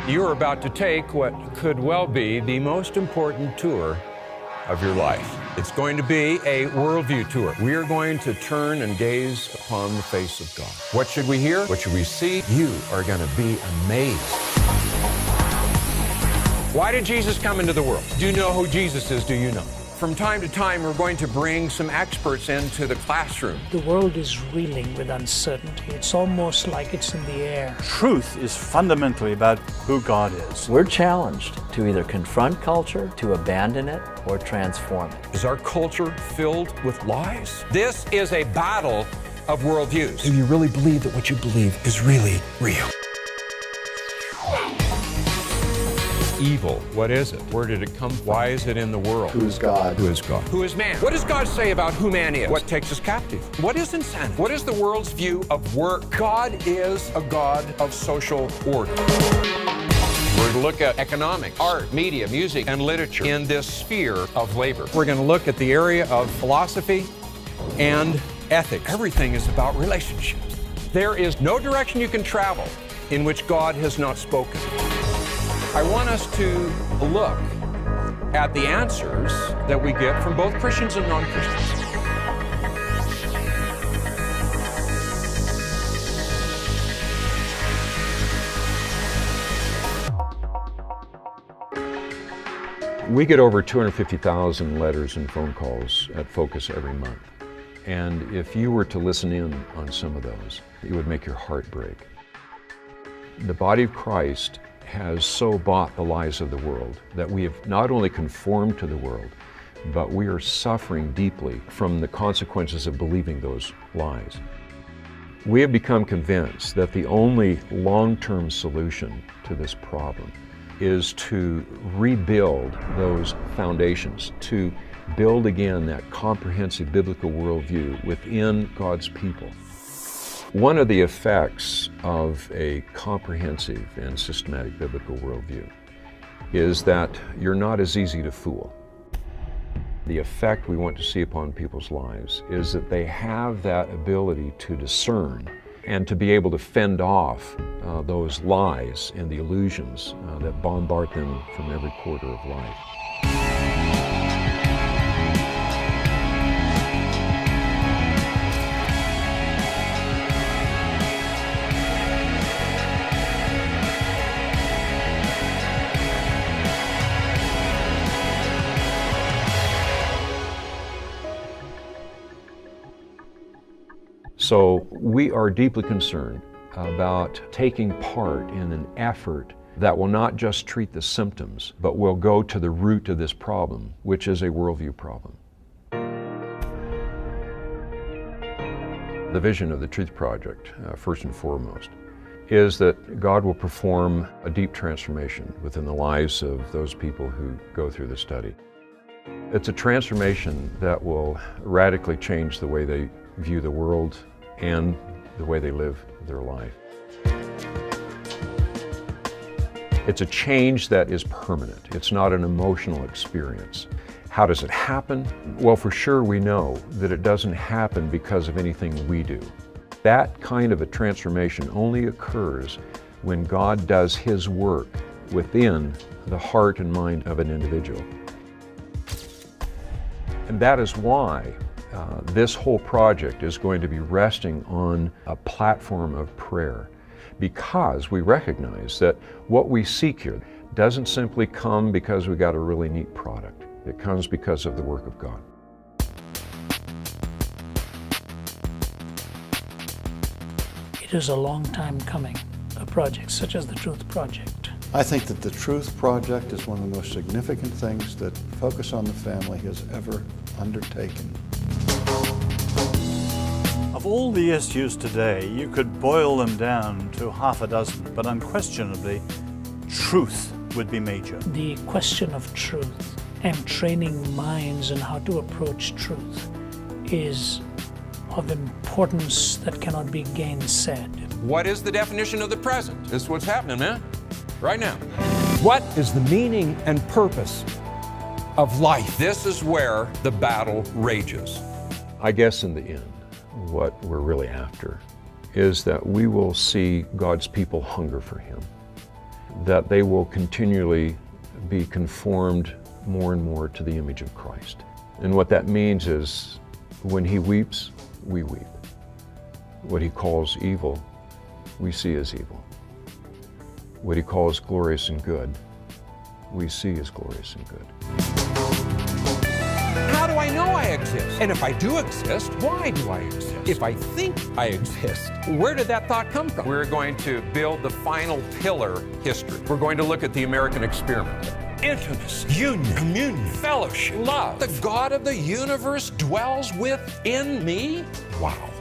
You're about to take what could well be the most important tour of your life. It's going to be a worldview tour. We are going to turn and gaze upon the face of God. What should we hear? What should we see? You are going to be amazed. Why did Jesus come into the world? Do you know who Jesus is? Do you know? From time to time, we're going to bring some experts into the classroom. The world is reeling with uncertainty. It's almost like it's in the air. Truth is fundamentally about who God is. We're challenged to either confront culture, to abandon it, or transform it. Is our culture filled with lies? This is a battle of worldviews. Do you really believe that what you believe is really real? Evil, what is it? Where did it come from? Why is it in the world? Who is God? Who is God? Who is man? What does God say about who man is? What takes us captive? What is insanity? What is the world's view of work? God is a God of social order. We're going to look at economics, art, media, music, and literature in this sphere of labor. We're going to look at the area of philosophy and ethics. Everything is about relationships. There is no direction you can travel in which God has not spoken. I want us to look at the answers that we get from both Christians and non-Christians. We get over 250,000 letters and phone calls at Focus every month. And if you were to listen in on some of those, it would make your heart break. The body of Christ has so bought the lies of the world that we have not only conformed to the world, but we are suffering deeply from the consequences of believing those lies. We have become convinced that the only long-term solution to this problem is to rebuild those foundations, to build again that comprehensive biblical worldview within God's people. One of the effects of a comprehensive and systematic biblical worldview is that you're not as easy to fool. The effect we want to see upon people's lives is that they have that ability to discern and to be able to fend off those lies and the illusions that bombard them from every quarter of life. So we are deeply concerned about taking part in an effort that will not just treat the symptoms, but will go to the root of this problem, which is a worldview problem. The vision of the Truth Project, first and foremost, is that God will perform a deep transformation within the lives of those people who go through the study. It's a transformation that will radically change the way they view the world and the way they live their life. It's a change that is permanent. It's not an emotional experience. How does it happen? Well, for sure we know that it doesn't happen because of anything we do. That kind of a transformation only occurs when God does His work within the heart and mind of an individual. And that is why this whole project is going to be resting on a platform of prayer, because we recognize that what we seek here doesn't simply come because we got a really neat product. It comes because of the work of God. It is a long time coming, a project such as the Truth Project. I think that the Truth Project is one of the most significant things that Focus on the Family has ever undertaken. Of all the issues today, you could boil them down to half a dozen, but unquestionably, truth would be major. The question of truth and training minds in how to approach truth is of importance that cannot be gainsaid. What is the definition of the present? This is what's happening, man, right now. What is the meaning and purpose of life? This is where the battle rages. I guess in the end, what we're really after is that we will see God's people hunger for Him. that they will continually be conformed more and more to the image of Christ. And what that means is, when he weeps, we weep. What he calls evil, we see as evil. What he calls glorious and good, we see as glorious and good. How do I know I exist? And if I do exist, why do I exist? If I think I exist, where did that thought come from? We're going to build the final pillar history. We're going to look at the American experiment. Intimacy, union, communion, fellowship, love. The God of the universe dwells within me? Wow.